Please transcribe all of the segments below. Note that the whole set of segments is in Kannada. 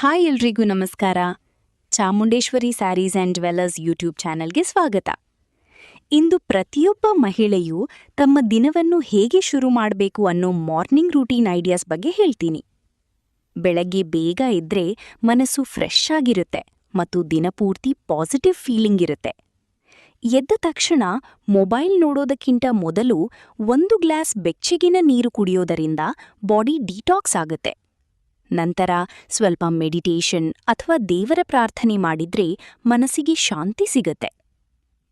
ಹಾಯ್ ಎಲ್ರಿಗೂ ನಮಸ್ಕಾರ. Chamundeshwari saris and jewellers YouTube ಚಾನಲ್ಗೆ ಸ್ವಾಗತ. ಇಂದು ಪ್ರತಿಯೊಬ್ಬ ಮಹಿಳೆಯೂ ತಮ್ಮ ದಿನವನ್ನು ಹೇಗೆ ಶುರು ಮಾಡಬೇಕು ಅನ್ನೋ ಮಾರ್ನಿಂಗ್ ರೂಟೀನ್ ಐಡಿಯಾಸ್ ಬಗ್ಗೆ ಹೇಳ್ತೀನಿ. ಬೆಳಗ್ಗೆ ಬೇಗ ಎದ್ರೆ ಮನಸ್ಸು ಫ್ರೆಶ್ ಆಗಿರುತ್ತೆ ಮತ್ತು ದಿನಪೂರ್ತಿ ಪಾಸಿಟಿವ್ ಫೀಲಿಂಗ್ ಇರುತ್ತೆ. ಎದ್ದ ತಕ್ಷಣ ಮೊಬೈಲ್ ನೋಡೋದಕ್ಕಿಂತ ಮೊದಲು 1 ಗ್ಲಾಸ್ ಬೆಚ್ಚಗಿನ ನೀರು ಕುಡಿಯೋದರಿಂದ ಬಾಡಿ ಡಿಟಾಕ್ಸ್ ಆಗುತ್ತೆ. ನಂತರ ಸ್ವಲ್ಪ ಮೆಡಿಟೇಷನ್ ಅಥವಾ ದೇವರ ಪ್ರಾರ್ಥನೆ ಮಾಡಿದ್ರೆ ಮನಸ್ಸಿಗೆ ಶಾಂತಿ ಸಿಗತ್ತೆ.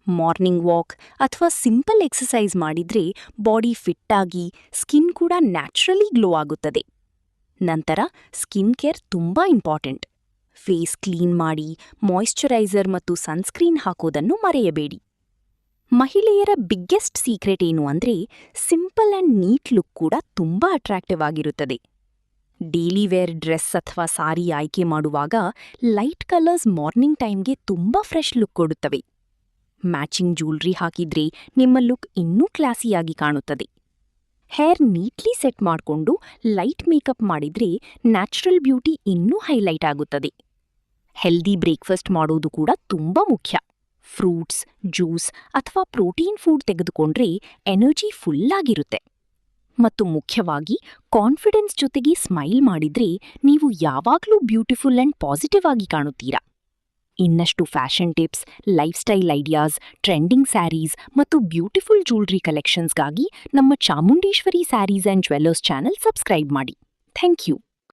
ಮಾರ್ನಿಂಗ್ ವಾಕ್ ಅಥವಾ ಸಿಂಪಲ್ ಎಕ್ಸಸೈಸ್ ಮಾಡಿದ್ರೆ ಬಾಡಿ ಫಿಟ್ ಆಗಿ ಸ್ಕಿನ್ ಕೂಡ ನ್ಯಾಚುರಲಿ ಗ್ಲೋ ಆಗುತ್ತದೆ. ನಂತರ ಸ್ಕಿನ್ ಕೇರ್ ತುಂಬಾ ಇಂಪಾರ್ಟೆಂಟ್. ಫೇಸ್ ಕ್ಲೀನ್ ಮಾಡಿ ಮಾಯಿಶ್ಚರೈಸರ್ ಮತ್ತು ಸನ್ಸ್ಕ್ರೀನ್ ಹಾಕೋದನ್ನು ಮರೆಯಬೇಡಿ. ಮಹಿಳೆಯರ ಬಿಗ್ಗೆಸ್ಟ್ ಸೀಕ್ರೆಟ್ ಏನು ಅಂದ್ರೆ ಸಿಂಪಲ್ ಆ್ಯಂಡ್ ನೀಟ್ ಲುಕ್ ಕೂಡ ತುಂಬಾ ಅಟ್ರಾಕ್ಟಿವ್ ಆಗಿರುತ್ತದೆ. ಡೈಲಿ ವೇರ್ ಡ್ರೆಸ್ ಅಥವಾ ಸಾರಿ ಆಯ್ಕೆ ಮಾಡುವಾಗ ಲೈಟ್ ಕಲರ್ಸ್ ಮಾರ್ನಿಂಗ್ ಟೈಮ್ಗೆ ತುಂಬಾ ಫ್ರೆಶ್ ಲುಕ್ ಕೊಡುತ್ತವೆ. ಮ್ಯಾಚಿಂಗ್ ಜ್ಯುವೆಲ್ರಿ ಹಾಕಿದ್ರೆ ನಿಮ್ಮ ಲುಕ್ ಇನ್ನೂ ಕ್ಲಾಸಿಯಾಗಿ ಕಾಣುತ್ತದೆ. ಹೇರ್ ನೀಟ್ಲಿ ಸೆಟ್ ಮಾಡಿಕೊಂಡು ಲೈಟ್ ಮೇಕಪ್ ಮಾಡಿದ್ರೆ ನ್ಯಾಚುರಲ್ ಬ್ಯೂಟಿ ಇನ್ನೂ ಹೈಲೈಟ್ ಆಗುತ್ತದೆ. ಹೆಲ್ದಿ ಬ್ರೇಕ್ಫಾಸ್ಟ್ ಮಾಡೋದು ಕೂಡ ತುಂಬಾ ಮುಖ್ಯ. ಫ್ರೂಟ್ಸ್, ಜ್ಯೂಸ್ ಅಥವಾ ಪ್ರೋಟೀನ್ ಫುಡ್ ತೆಗೆದುಕೊಂಡ್ರೆ ಎನರ್ಜಿ ಫುಲ್ಲಾಗಿರುತ್ತೆ. ಮತ್ತು ಮುಖ್ಯವಾಗಿ ಕಾನ್ಫಿಡೆನ್ಸ್ ಜೊತೆಗೆ ಸ್ಮೈಲ್ ಮಾಡಿದ್ರೆ ನೀವು ಯಾವಾಗಲೂ ಬ್ಯೂಟಿಫುಲ್ ಆ್ಯಂಡ್ ಪಾಸಿಟಿವ್ ಆಗಿ ಕಾಣುತ್ತೀರಾ. ಇನ್ನಷ್ಟು fashion tips, lifestyle ideas, trending sarees ಮತ್ತು ಬ್ಯೂಟಿಫುಲ್ ಜ್ಯುವೆಲ್ರಿ ಕಲೆಕ್ಷನ್ಸ್ಗಾಗಿ ನಮ್ಮ Chamundeshwari saris and jewellers channel subscribe ಮಾಡಿ. Thank you.